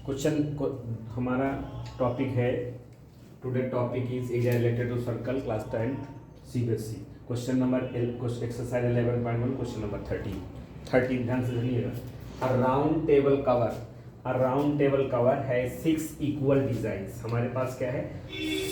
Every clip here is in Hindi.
क्वेश्चन को हमारा टॉपिक है, today topic is area related to circle, class 10 CBSE. Question number exercise 11.1, question number 13 ध्यान से सुनिएगा। अ राउंड टेबल कवर है 6 इक्वल डिजाइंस। हमारे पास क्या है,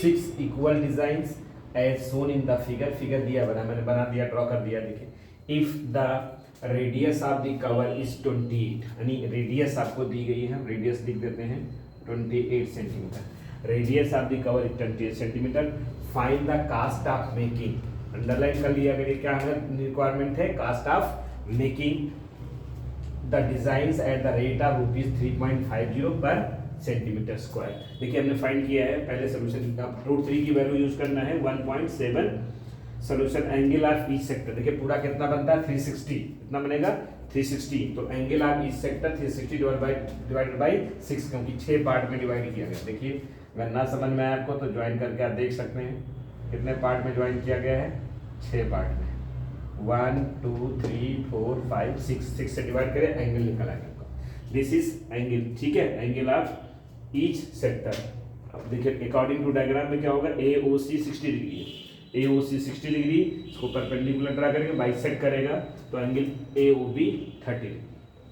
6 equal designs as shown in the figure दिया बना, मैंने बना दिया, ड्रॉ कर दिया। देखिए, if the radius of the cover is 28, यानी रेडियस आपको दी गई है, हम रेडियस लिख देते हैं 28 centimetre. Radius of the cover is 28 centimetre. Find the cost of making, underline कर लिया अगर क्या है रिक्वायरमेंट है, cost of making the designs at the rate of ₹3.50 per centimetre square. देखिए हमने फाइंड किया है, पहले सोल्यूशन √3 की वैल्यू यूज करना है 1.7। Solution angle of each sector, देखिए पूरा कितना बनता है 360, कितना बनेगा 360। तो angle of each sector 360 divided by 6, क्योंकि 6 पार्ट में डिवाइड किया गया। देखिए अगर ना समझ में आए आपको तो ज्वाइन करके आप देख सकते हैं कितने पार्ट में ज्वाइन किया गया है, 6 पार्ट में। 1 2 3 4 5 6 से डिवाइड करें, एंगल निकल आएगा आपका। दिस इज एंगल, ठीक है, एंगल ऑफ ईच सेक्टर। अब देखिए अकॉर्डिंग टू डायग्राम में क्या होगा, AOC 60 डिग्री है, AOC 60 डिग्री, इसको परपेंडिकुलर ड्रा करके बाइसेक्ट करेगा तो एंगल AOB 30,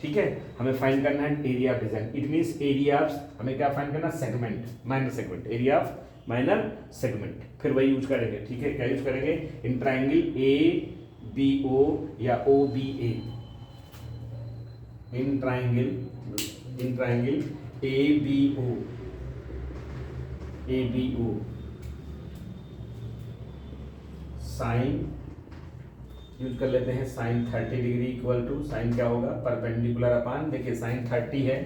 ठीक है। हमें फाइंड करना है area of design, it means area of, हमें क्या फाइंड करना, segment, minor segment, area of minor segment. फिर वही यूज करेंगे, ठीक है, क्या यूज करेंगे, इन ट्राइंगल ABO या OBA, in triangle ABO sine use कर लेते हैं, sine 30 degree equal to, sine क्या होगा, परपेंडिकुलर अपान, देखिए साइन 30 है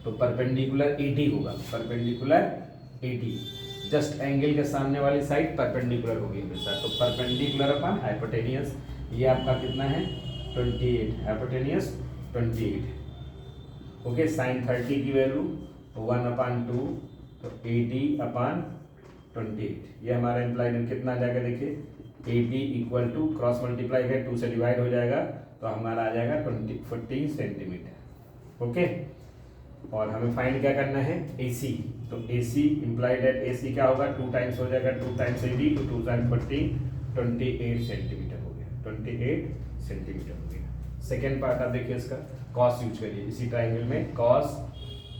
तो परपेंडिकुलर 80 होगा, परपेंडिकुलर 80, जस्ट एंगल के सामने वाली साइड परपेंडिकुलर होगी हमेशा, तो परपेंडिकुलर अपान हाइपोटेनियस, ये आपका कितना है 28, हाइपोटेनियस 28। ओके, साइन 30 की वैल्यू 1/2, तो 80/28, ये हमारा इम्प्लाइड कितना आ जाएगा, देखिए 80 इक्वल टू क्रॉस मल्टीप्लाई है 2 से डिवाइड हो जाएगा तो हमारा आ जाएगा 14 सेंटीमीटर। ओके, और हमें फाइंड क्या करना है, AC, तो AC इम्प्लाइड एट AC क्या होगा, 2 टाइम्स हो जाएगा, 2 टाइम्स 80 तो 2 टाइम्स 14, 28 सेंटीमीटर हो गया, 28 सेंटीमीटर हो गया। सेकेंड पार्ट आप देखिए इसका, कॉस यूज करिए इसी ट्राइंगल में, cos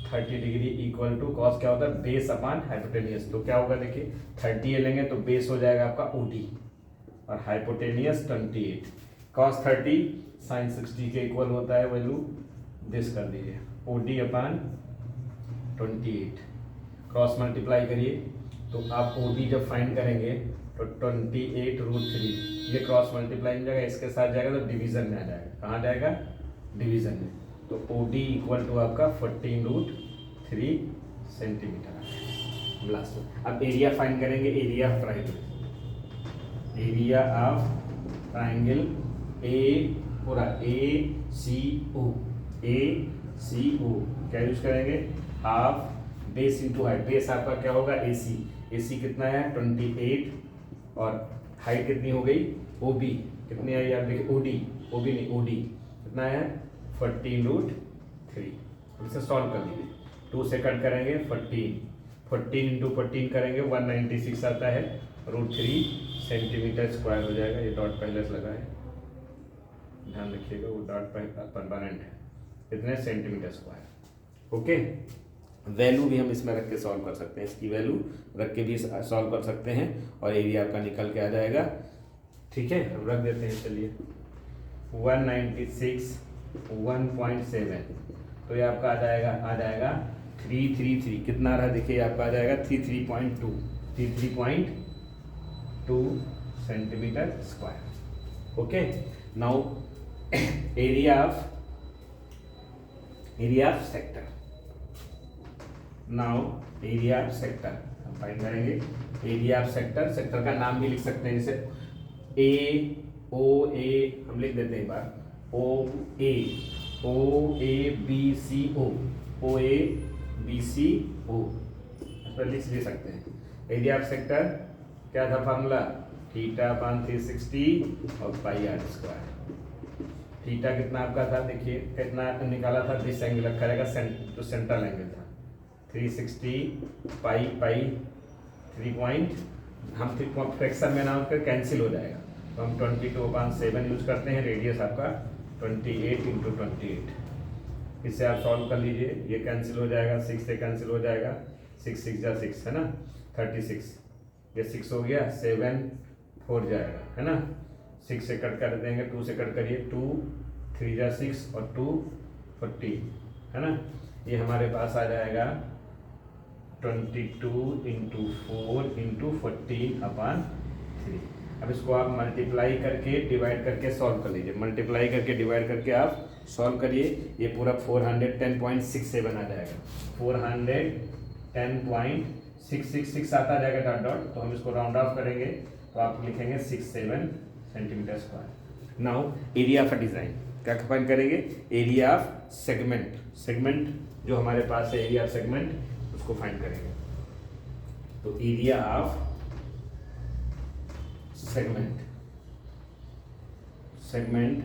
30 degree equal to, cos क्या होता है, बेस अपान हाइपोटेनियस, तो क्या होगा देखिए 30 लेंगे तो बेस हो जाएगा आपका OD और हाइपोटेनियस 28, cos 30 sin 60 के इक्वल होता है वैल्यू, दिस कर दीजिए OD अपान 28, क्रॉस मल्टीप्लाई करिए तो आप OD जब फाइंड करेंगे तो 28√3, ये क्रॉस मल्टीप्लाई हो जाएगा, इसके साथ जाएगा तो डिवीजन में आ जाएगा, कहाँ जाएगा, डिवीजन में, तो OD इक्वल टू आपका 14√3 सेंटीमीटर। लास्ट में अब एरिया फाइंड करेंगे, area of triangle, area of triangle A पूरा ACO क्या यूज करेंगे, half base into height, base आपका क्या होगा AC कितना है 28 और हाइट कितनी हो गई OB कितनी आई आप देखिए, OD कितना है 14√3, इसे सॉल्व कर लीजिए, 2 से कट करेंगे 14 इंटू 14 करेंगे 196 आता है, √3 सेंटीमीटर स्क्वायर हो जाएगा। ये डॉट पहले से लगा है, ध्यान रखिएगा, वो डॉट परमानेंट है, कितने सेंटीमीटर स्क्वायर। ओके, वैल्यू भी हम इसमें रख के सॉल्व कर सकते हैं, इसकी वैल्यू रख के भी सॉल्व कर सकते हैं और एरिया आपका निकल के आ जाएगा, ठीक है। हम रख देते हैं, चलिए 196 1.7, तो ये आपका आ जाएगा 333, कितना रहा देखिए आपका आ जाएगा 33.2 centimetre square. Okay, now area of sector, now area of sector हम फाइंड करेंगे, एरिया ऑफ सेक्टर, सेक्टर का नाम भी लिख सकते हैं, जैसे AOA हम लिख देते हैं एक बार, OABCO इस पर लिख ले सकते हैं। एरिया ऑफ सेक्टर क्या था फार्मूला, θ/360 और πr²। थीटा कितना आपका था, देखिए कितना निकाला था, दिस एंगल रखा रहेगा जो सेंट्रल एंगल था, 360 पाई पाई 3 पॉइंट, हम फ्रैक्शन में नाम कर कैंसिल हो जाएगा, तो हम 22/7 यूज करते हैं। रेडियस आपका 28 × 28, इससे आप सॉल्व कर लीजिए, ये कैंसिल हो जाएगा, 6 से कैंसिल हो जाएगा, 6 6 जा 6 है ना, 36, ये 6 हो गया, 7 4 जाएगा है ना, 6 से कट कर देंगे, 2 से कट करिए, 2 3 जा 6 और 2 40 है ना, ये हमारे पास आ जाएगा 22 × 4 × 14/3। अब इसको आप मल्टीप्लाई करके डिवाइड करके सॉल्व कर लीजिए, मल्टीप्लाई करके डिवाइड करके आप सॉल्व करिए, ये पूरा 410.67 आ जाएगा, 410.666 आता जाएगा डॉट डॉट, तो हम इसको राउंड ऑफ करेंगे तो आप लिखेंगे 67 centimetre square. Now area of a design क्या फाइंड करेंगे, एरिया ऑफ सेगमेंट, सेगमेंट जो हमारे पास है एरिया ऑफ सेगमेंट उसको फाइंड करेंगे। तो area of segment, segment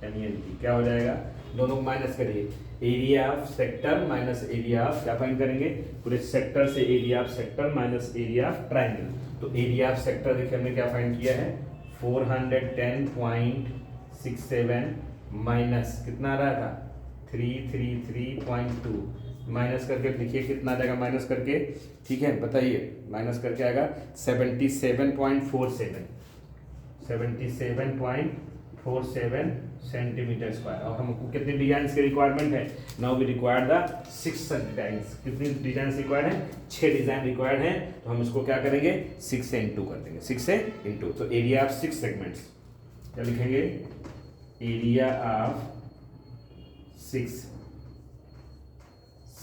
MENT क्या हो जाएगा, दोनों को माइनस करिए, area of sector minus area of, क्या फाइंड करेंगे, पूरे सेक्टर से area of sector minus area of triangle. तो एरिया ऑफ सेक्टर देखिए हमने क्या फाइंड किया है, 410.67 माइनस कितना आ रहा था, 333.2, माइनस करके लिखिए कितना आ जाएगा, माइनस करके, ठीक है बताइए, माइनस करके आएगा 77.47, 77.47 सेंटीमीटर स्क्वायर। और हमको कितने डिजाइन की रिक्वायरमेंट है, now we require the 6 designs, कितनी डिजाइन रिक्वायर्ड है, 6 डिजाइन रिक्वायर्ड है, तो हम इसको क्या करेंगे 6 से इंटू कर देंगे, 6 से इंटू, तो एरिया ऑफ 6 सेगमेंट्स क्या लिखेंगे, एरिया ऑफ 6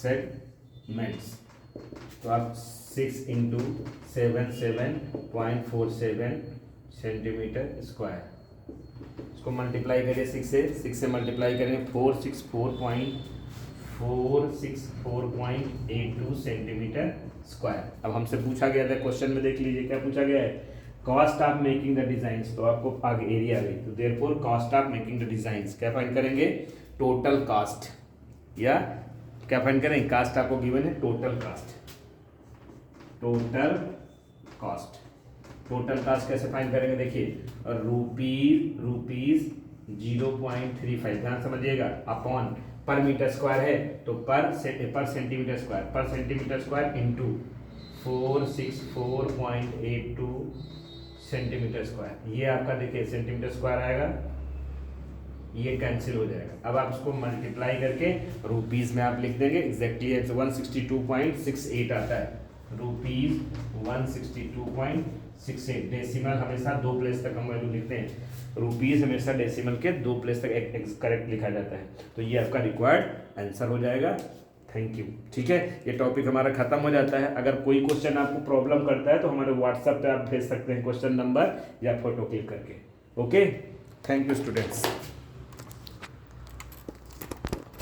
सेगमेंट्स, तो आप 6 × 77.47 सेंटीमीटर स्क्वायर, इसको मल्टीप्लाई करिए 6 से मल्टीप्लाई करेंगे 464.82 सेंटीमीटर स्क्वायर। अब हमसे पूछा गया था क्वेश्चन में, देख लीजिए क्या पूछा गया है, cost of making the designs, तो आपको आगे एरिया गई, तो therefore cost of making the designs क्या फाइंड करेंगे, टोटल कास्ट, या क्या फाइंड करेंगे, कास्ट आपको गिवन है, total cast, total cast, total cast कैसे फाइंड करेंगे, देखिए रुपीज 0.35, ध्यान समझिएगा, अपॉन पर मीटर स्क्वायर है तो पर centimetre square into 464.82 centimetre square, ये आपका देखिए सेंटीमीटर स्क्वायर आएगा, ये कैंसिल हो जाएगा। अब आप इसको मल्टीप्लाई करके रुपीज में आप लिख देंगे, एग्जैक्टली 162.68 आता है, रुपीज 162.68, डेसिमल हमेशा 2 प्लेस तक हम वैल्यू लिखते हैं, रुपीज हमेशा डेसिमल के 2 प्लेस तक करेक्ट लिखा जाता है, तो ये आपका रिक्वायर्ड आंसर हो जाएगा। थैंक यू, ठीक है, ये टॉपिक हमारा खत्म हो जाता है। अगर कोई क्वेश्चन आपको प्रॉब्लम करता है तो हमारे व्हाट्सएप पे आप भेज सकते हैं क्वेश्चन नंबर या फोटो क्लिक करके। Okay, thank you students.